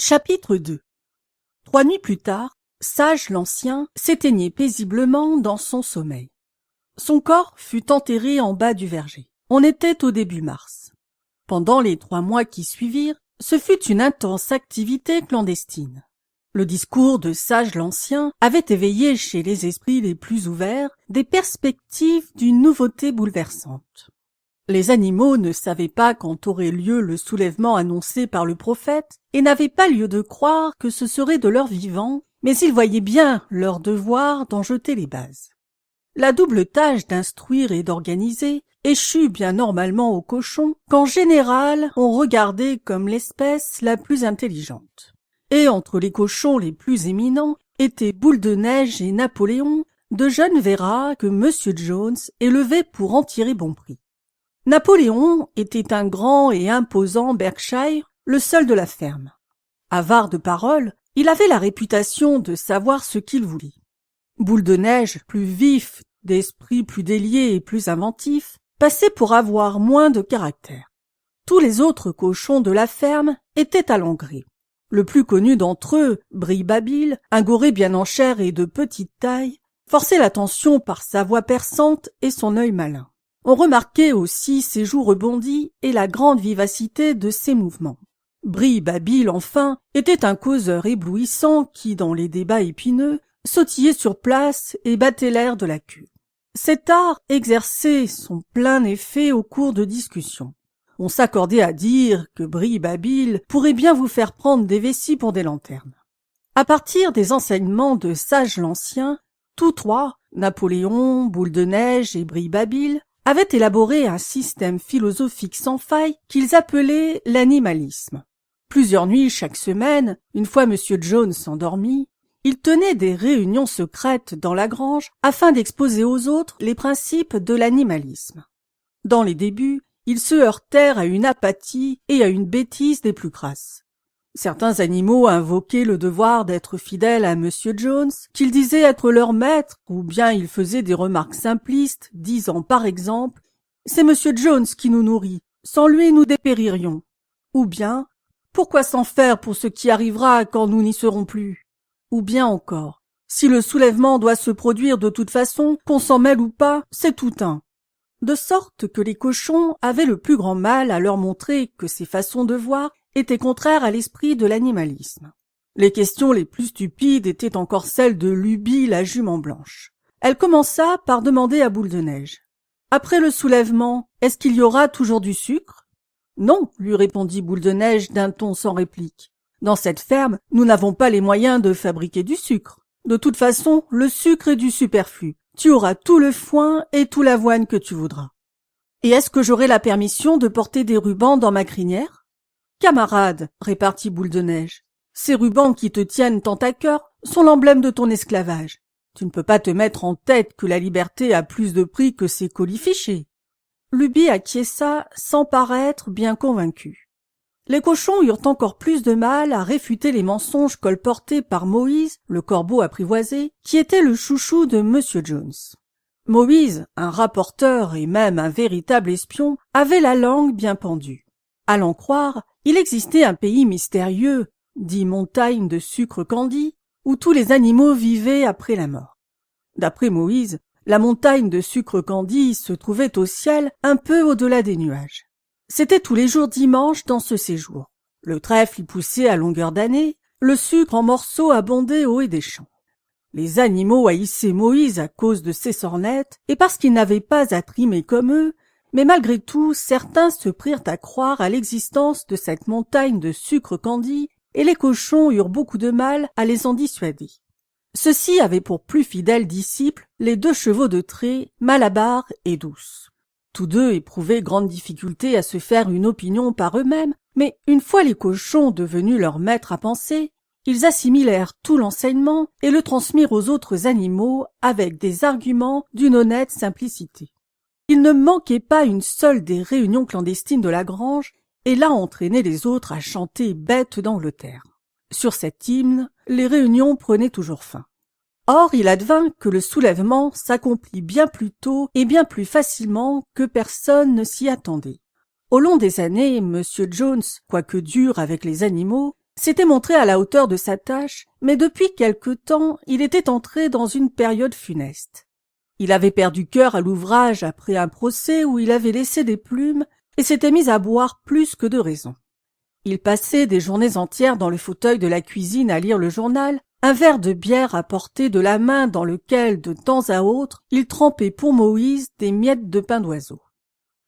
Chapitre 2. 3 nuits plus tard, Sage l'Ancien s'éteignait paisiblement dans son sommeil. Son corps fut enterré en bas du verger. On était au début mars. Pendant les 3 mois qui suivirent, ce fut une intense activité clandestine. Le discours de Sage l'Ancien avait éveillé chez les esprits les plus ouverts des perspectives d'une nouveauté bouleversante. Les animaux ne savaient pas quand aurait lieu le soulèvement annoncé par le prophète et n'avaient pas lieu de croire que ce serait de leur vivant, mais ils voyaient bien leur devoir d'en jeter les bases. La double tâche d'instruire et d'organiser échut bien normalement aux cochons qu'en général on regardait comme l'espèce la plus intelligente. Et entre les cochons les plus éminents étaient Boule de Neige et Napoléon, de jeunes verras que M. Jones élevait pour en tirer bon prix. Napoléon était un grand et imposant Berkshire, le seul de la ferme. Avare de paroles, il avait la réputation de savoir ce qu'il voulait. Boule de Neige, plus vif, d'esprit plus délié et plus inventif, passait pour avoir moins de caractère. Tous les autres cochons de la ferme étaient à l'engrais. Le plus connu d'entre eux, Brille-Babil, un goré bien en chair et de petite taille, forçait l'attention par sa voix perçante et son œil malin. On remarquait aussi ses joues rebondies et la grande vivacité de ses mouvements. Brille-Babil, enfin, était un causeur éblouissant qui, dans les débats épineux, sautillait sur place et battait l'air de la queue. Cet art exerçait son plein effet au cours de discussions. On s'accordait à dire que Brille-Babil pourrait bien vous faire prendre des vessies pour des lanternes. À partir des enseignements de Sage l'Ancien, tous trois, Napoléon, Boule de Neige et Brille-Babil, avaient élaboré un système philosophique sans faille qu'ils appelaient l'animalisme. Plusieurs nuits chaque semaine, une fois M. Jones endormi, ils tenaient des réunions secrètes dans la grange afin d'exposer aux autres les principes de l'animalisme. Dans les débuts, ils se heurtèrent à une apathie et à une bêtise des plus crasses. Certains animaux invoquaient le devoir d'être fidèles à M. Jones, qu'ils disaient être leur maître, ou bien ils faisaient des remarques simplistes, disant par exemple « C'est M. Jones qui nous nourrit, sans lui nous dépéririons », ou bien « Pourquoi s'en faire pour ce qui arrivera quand nous n'y serons plus ?» ou bien encore « Si le soulèvement doit se produire de toute façon, qu'on s'en mêle ou pas, c'est tout un ». De sorte que les cochons avaient le plus grand mal à leur montrer que ces façons de voir étaient contraires à l'esprit de l'animalisme. Les questions les plus stupides étaient encore celles de Lubie la jument blanche. Elle commença par demander à Boule de Neige. « Après le soulèvement, est-ce qu'il y aura toujours du sucre ?»« Non, lui répondit Boule de Neige d'un ton sans réplique. Dans cette ferme, nous n'avons pas les moyens de fabriquer du sucre. De toute façon, le sucre est du superflu. Tu auras tout le foin et tout l'avoine que tu voudras. Et est-ce que j'aurai la permission de porter des rubans dans ma crinière ? Camarade, répartit Boule de Neige, ces rubans qui te tiennent tant à cœur sont l'emblème de ton esclavage. Tu ne peux pas te mettre en tête que la liberté a plus de prix que ses colifichets. Lubie acquiesça sans paraître bien convaincu. Les cochons eurent encore plus de mal à réfuter les mensonges colportés par Moïse, le corbeau apprivoisé, qui était le chouchou de M. Jones. Moïse, un rapporteur et même un véritable espion, avait la langue bien pendue. À l'en croire, il existait un pays mystérieux, dit montagne de sucre candi, où tous les animaux vivaient après la mort. D'après Moïse, la montagne de sucre candi se trouvait au ciel un peu au-delà des nuages. C'était tous les jours dimanche dans ce séjour. Le trèfle y poussait à longueur d'année, le sucre en morceaux abondait au haut des champs. Les animaux haïssaient Moïse à cause de ses sornettes et parce qu'il n'avait pas à trimer comme eux, mais malgré tout, certains se prirent à croire à l'existence de cette montagne de sucre candi et les cochons eurent beaucoup de mal à les en dissuader. Ceux-ci avaient pour plus fidèles disciples les 2 chevaux de trait, Malabar et Douce. Tous 2 éprouvaient grande difficulté à se faire une opinion par eux-mêmes, mais une fois les cochons devenus leurs maîtres à penser, ils assimilèrent tout l'enseignement et le transmirent aux autres animaux avec des arguments d'une honnête simplicité. Il ne manquait pas une seule des réunions clandestines de la grange, et là entraînait les autres à chanter Bête d'Angleterre. Sur cet hymne, les réunions prenaient toujours fin. Or, il advint que le soulèvement s'accomplit bien plus tôt et bien plus facilement que personne ne s'y attendait. Au long des années, M. Jones, quoique dur avec les animaux, s'était montré à la hauteur de sa tâche, mais depuis quelque temps, il était entré dans une période funeste. Il avait perdu cœur à l'ouvrage après un procès où il avait laissé des plumes et s'était mis à boire plus que de raison. Il passait des journées entières dans le fauteuil de la cuisine à lire le journal, un verre de bière à portée de la main dans lequel, de temps à autre, il trempait pour Moïse des miettes de pain d'oiseau.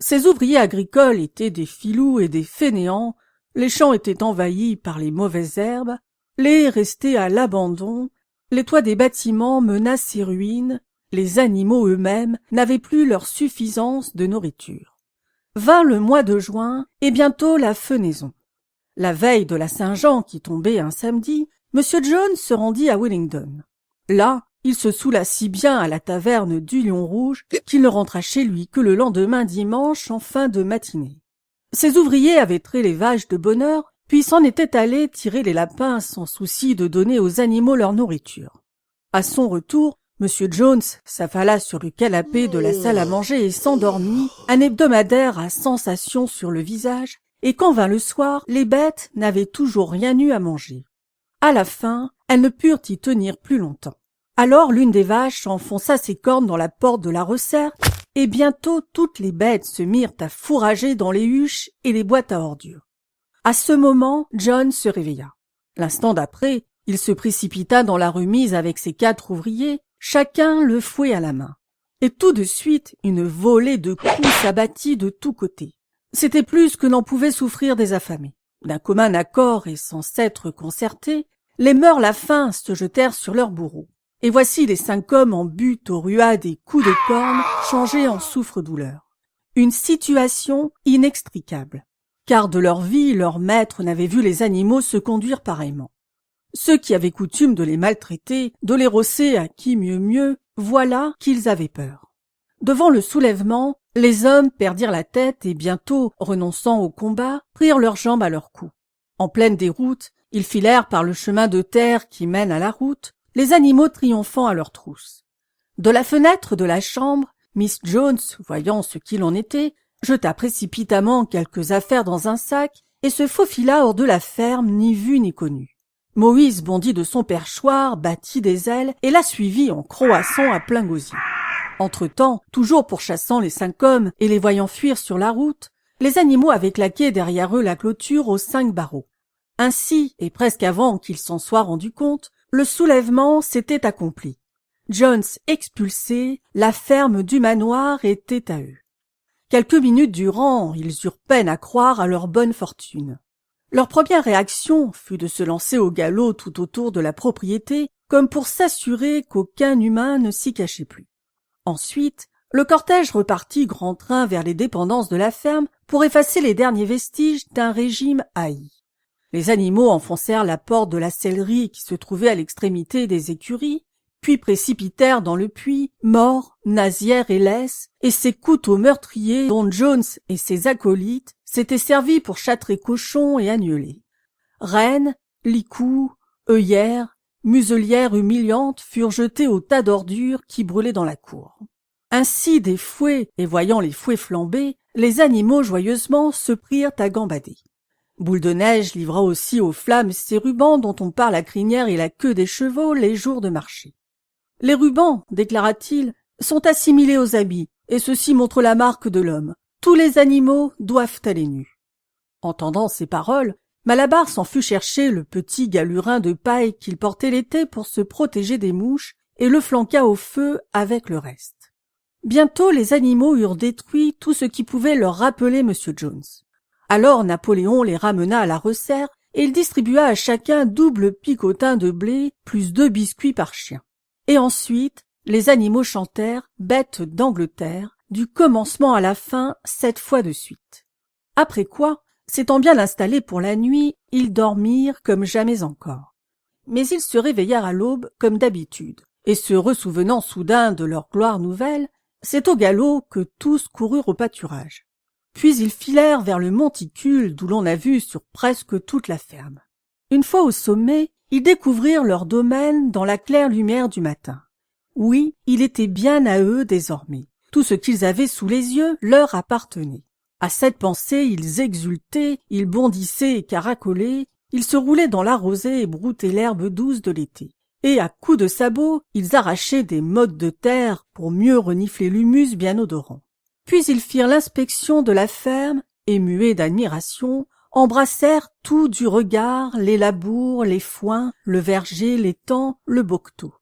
Ses ouvriers agricoles étaient des filous et des fainéants, les champs étaient envahis par les mauvaises herbes, les haies restaient à l'abandon, les toits des bâtiments menaçaient et ruines, les animaux eux-mêmes n'avaient plus leur suffisance de nourriture. Vint le mois de juin et bientôt la fenaison. La veille de la Saint-Jean qui tombait un samedi, M. Jones se rendit à Wellington. Là, il se saoula si bien à la taverne du Lion Rouge qu'il ne rentra chez lui que le lendemain dimanche en fin de matinée. Ses ouvriers avaient trait les vaches de bonne heure, puis s'en étaient allés tirer les lapins sans souci de donner aux animaux leur nourriture. À son retour, M. Jones s'affala sur le canapé de la salle à manger et s'endormit, un hebdomadaire à sensation sur le visage, et quand vint le soir, les bêtes n'avaient toujours rien eu à manger. À la fin, elles ne purent y tenir plus longtemps. Alors l'une des vaches enfonça ses cornes dans la porte de la resserre, et bientôt toutes les bêtes se mirent à fourrager dans les huches et les boîtes à ordures. À ce moment, John se réveilla. L'instant d'après, il se précipita dans la remise avec ses 4 ouvriers, chacun le fouet à la main. Et tout de suite, une volée de coups s'abattit de tous côtés. C'était plus que n'en pouvaient souffrir des affamés. D'un commun accord et sans s'être concertés, les meurt-la-faim se jetèrent sur leurs bourreaux. Et voici les 5 hommes en butte aux ruades et coups de corne changés en souffre-douleur. Une situation inextricable, car de leur vie, leur maître n'avait vu les animaux se conduire pareillement. Ceux qui avaient coutume de les maltraiter, de les rosser à qui mieux, voilà qu'ils avaient peur. Devant le soulèvement, les hommes perdirent la tête et bientôt, renonçant au combat, prirent leurs jambes à leur cou. En pleine déroute, ils filèrent par le chemin de terre qui mène à la route, les animaux triomphant à leur trousse. De la fenêtre de la chambre, Miss Jones, voyant ce qu'il en était, jeta précipitamment quelques affaires dans un sac et se faufila hors de la ferme, ni vu ni connu. Moïse bondit de son perchoir, battit des ailes et la suivit en croassant à plein gosier. Entre-temps, toujours pourchassant les 5 hommes et les voyant fuir sur la route, les animaux avaient claqué derrière eux la clôture aux 5 barreaux. Ainsi, et presque avant qu'ils s'en soient rendus compte, le soulèvement s'était accompli. Jones expulsé, la ferme du manoir était à eux. Quelques minutes durant, ils eurent peine à croire à leur bonne fortune. Leur première réaction fut de se lancer au galop tout autour de la propriété, comme pour s'assurer qu'aucun humain ne s'y cachait plus. Ensuite, le cortège repartit grand train vers les dépendances de la ferme pour effacer les derniers vestiges d'un régime haï. Les animaux enfoncèrent la porte de la sellerie qui se trouvait à l'extrémité des écuries, puis précipitèrent dans le puits, morts, Nazière et Lès, et ces couteaux meurtriers dont Jones et ses acolytes s'étaient servis pour châtrer cochons et agnelets. Rennes, licous, œillères, muselières humiliantes furent jetées au tas d'ordures qui brûlaient dans la cour. Ainsi des fouets, et voyant les fouets flamber, les animaux joyeusement se prirent à gambader. Boule de Neige livra aussi aux flammes ces rubans dont on part la crinière et la queue des chevaux les jours de marché. Les rubans, déclara-t-il, sont assimilés aux habits, et ceci montre la marque de l'homme. Tous les animaux doivent aller nus. Entendant ces paroles, Malabar s'en fut chercher le petit galurin de paille qu'il portait l'été pour se protéger des mouches et le flanqua au feu avec le reste. Bientôt les animaux eurent détruit tout ce qui pouvait leur rappeler M. Jones. Alors Napoléon les ramena à la resserre et il distribua à chacun double picotin de blé plus 2 biscuits par chien. Et ensuite, les animaux chantèrent Bêtes d'Angleterre du commencement à la fin 7 fois de suite. Après quoi, s'étant bien installés pour la nuit, ils dormirent comme jamais encore. Mais ils se réveillèrent à l'aube comme d'habitude, et se ressouvenant soudain de leur gloire nouvelle, c'est au galop que tous coururent au pâturage. Puis ils filèrent vers le monticule d'où l'on a vu sur presque toute la ferme. Une fois au sommet, ils découvrirent leur domaine dans la claire lumière du matin. Oui, il était bien à eux désormais. Tout ce qu'ils avaient sous les yeux leur appartenait. À cette pensée, ils exultaient, ils bondissaient et caracolaient, Ils se roulaient dans la rosée et broutaient l'herbe douce de l'été. Et à coups de sabots, ils arrachaient des mottes de terre pour mieux renifler l'humus bien odorant. Puis ils firent l'inspection de la ferme et, muets d'admiration, embrassèrent tout du regard les labours, les foins, le verger, l'étang, le bocteau.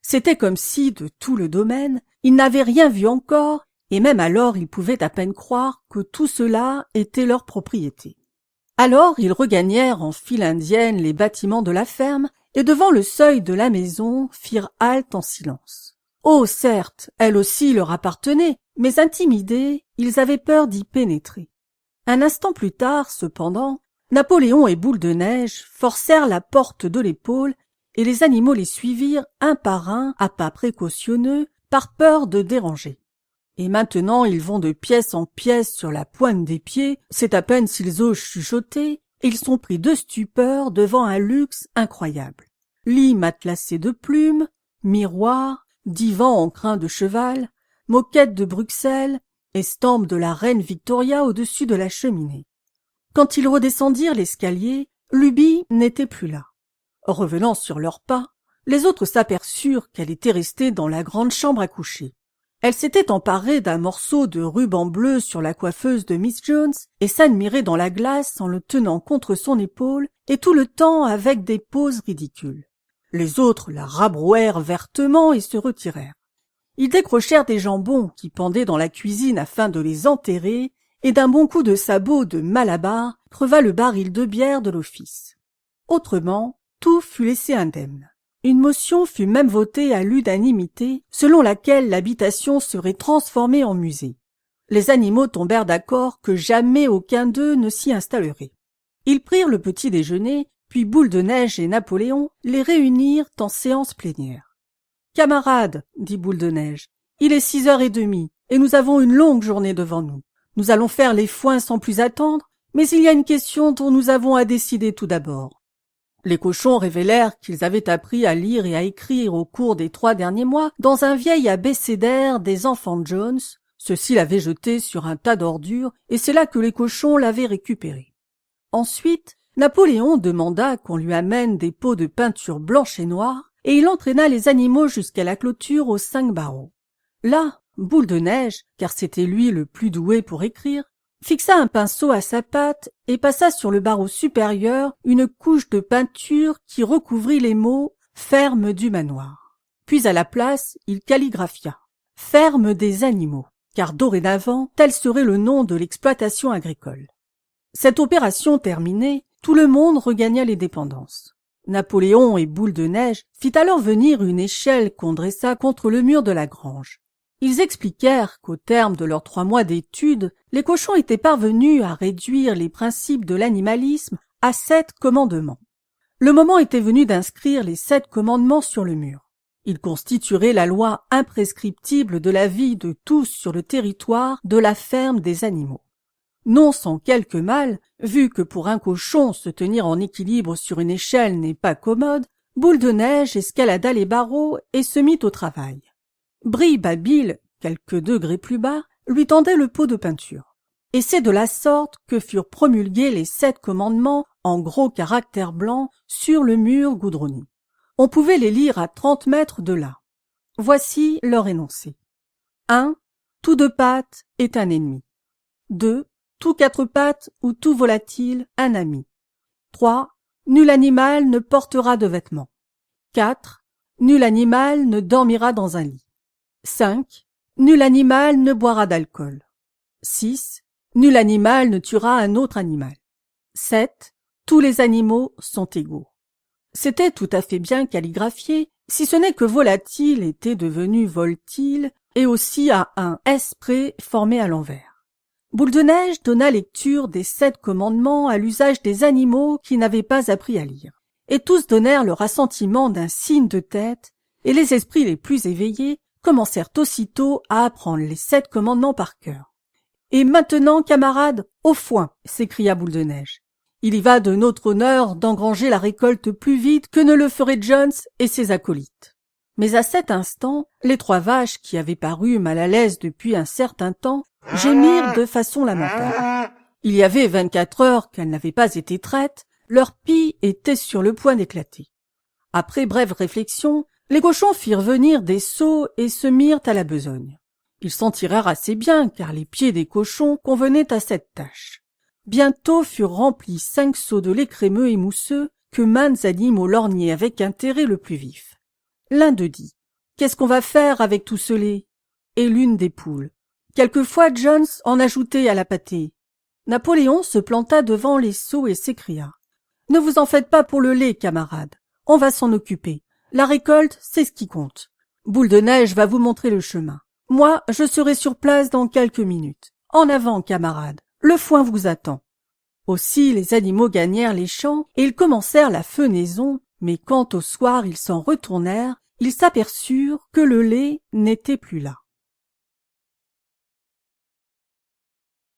C'était comme si, de tout le domaine, ils n'avaient rien vu encore, et même alors ils pouvaient à peine croire que tout cela était leur propriété. Alors ils regagnèrent en file indienne les bâtiments de la ferme, et devant le seuil de la maison firent halte en silence. Oh, certes, elle aussi leur appartenait, mais intimidés, ils avaient peur d'y pénétrer. Un instant plus tard, cependant, Napoléon et Boule de Neige forcèrent la porte de l'épaule, et les animaux les suivirent un par un à pas précautionneux, par peur de déranger. Et maintenant ils vont de pièce en pièce sur la pointe des pieds, c'est à peine s'ils osent chuchoter, et ils sont pris de stupeur devant un luxe incroyable. Lits matelassés de plumes, miroirs, divans en crin de cheval, moquettes de Bruxelles, estampes de la reine Victoria au-dessus de la cheminée. Quand ils redescendirent l'escalier, Lubie n'était plus là. Revenant sur leurs pas, les autres s'aperçurent qu'elle était restée dans la grande chambre à coucher. Elle s'était emparée d'un morceau de ruban bleu sur la coiffeuse de Miss Jones et s'admirait dans la glace en le tenant contre son épaule et tout le temps avec des poses ridicules. Les autres la rabrouèrent vertement et se retirèrent. Ils décrochèrent des jambons qui pendaient dans la cuisine afin de les enterrer, et d'un bon coup de sabot de Malabar creva le baril de bière de l'office. Autrement, tout fut laissé indemne. Une motion fut même votée à l'unanimité, selon laquelle l'habitation serait transformée en musée. Les animaux tombèrent d'accord que jamais aucun d'eux ne s'y installerait. Ils prirent le petit déjeuner, puis Boule de Neige et Napoléon les réunirent en séance plénière. « Camarades, dit Boule de Neige, il est 6h30 et nous avons une longue journée devant nous. Nous allons faire les foins sans plus attendre, mais il y a une question dont nous avons à décider tout d'abord. » Les cochons révélèrent qu'ils avaient appris à lire et à écrire au cours des 3 derniers mois dans un vieil abécédaire des enfants Jones. Ceux-ci l'avaient jeté sur un tas d'ordures et c'est là que les cochons l'avaient récupéré. Ensuite, Napoléon demanda qu'on lui amène des pots de peinture blanche et noire et il entraîna les animaux jusqu'à la clôture aux 5 barreaux. Là, Boule de Neige, car c'était lui le plus doué pour écrire, fixa un pinceau à sa patte et passa sur le barreau supérieur une couche de peinture qui recouvrit les mots « Ferme du manoir ». Puis à la place, il calligraphia « Ferme des animaux », car dorénavant, tel serait le nom de l'exploitation agricole. Cette opération terminée, tout le monde regagna les dépendances. Napoléon et Boule de Neige fit alors venir une échelle qu'on dressa contre le mur de la grange. Ils expliquèrent qu'au terme de leurs 3 mois d'études, les cochons étaient parvenus à réduire les principes de l'animalisme à 7 commandements. Le moment était venu d'inscrire les 7 commandements sur le mur. Ils constitueraient la loi imprescriptible de la vie de tous sur le territoire de la ferme des animaux. Non sans quelque mal, vu que pour un cochon se tenir en équilibre sur une échelle n'est pas commode, Boule de Neige escalada les barreaux et se mit au travail. Bri-Babil, quelques degrés plus bas, lui tendait le pot de peinture. Et c'est de la sorte que furent promulgués les 7 commandements en gros caractères blancs sur le mur goudronné. On pouvait les lire à 30 mètres de là. Voici leur énoncé. 1. Tout 2 pattes est un ennemi. 2. Tout 4 pattes ou tout volatile un ami. 3. Nul animal ne portera de vêtements. 4. Nul animal ne dormira dans un lit. 5. Nul animal ne boira d'alcool. 6. Nul animal ne tuera un autre animal. 7. Tous les animaux sont égaux. C'était tout à fait bien calligraphié, si ce n'est que volatile était devenu voltile et aussi à un S près formé à l'envers. Boule de Neige donna lecture des 7 commandements à l'usage des animaux qui n'avaient pas appris à lire. Et tous donnèrent leur assentiment d'un signe de tête, et les esprits les plus éveillés commencèrent aussitôt à apprendre les 7 commandements par cœur. « Et maintenant, camarades, au foin !» s'écria Boule de Neige. « Il y va de notre honneur d'engranger la récolte plus vite que ne le feraient Jones et ses acolytes. » Mais à cet instant, les 3 vaches, qui avaient paru mal à l'aise depuis un certain temps, gémirent de façon lamentable. Il y avait 24 heures qu'elles n'avaient pas été traites, Leur pie était sur le point d'éclater. Après brève réflexion, les cochons firent venir des seaux et se mirent à la besogne. Ils s'en tirèrent assez bien, car les pieds des cochons convenaient à cette tâche. Bientôt furent remplis 5 seaux de lait crémeux et mousseux que maintes animaux lorgnaient avec intérêt le plus vif. L'un d'eux dit « Qu'est-ce qu'on va faire avec tout ce lait ?» Et l'une des poules « Quelquefois Jones en ajoutait à la pâtée. » Napoléon se planta devant les seaux et s'écria « Ne vous en faites pas pour le lait, camarades. On va s'en occuper. La récolte, c'est ce qui compte. Boule de neige va vous montrer le chemin. Moi, je serai sur place dans quelques minutes. En avant, camarades. Le foin vous attend. » Aussi les animaux gagnèrent les champs et ils commencèrent la fenaison, mais quand au soir ils s'en retournèrent, ils s'aperçurent que le lait n'était plus là.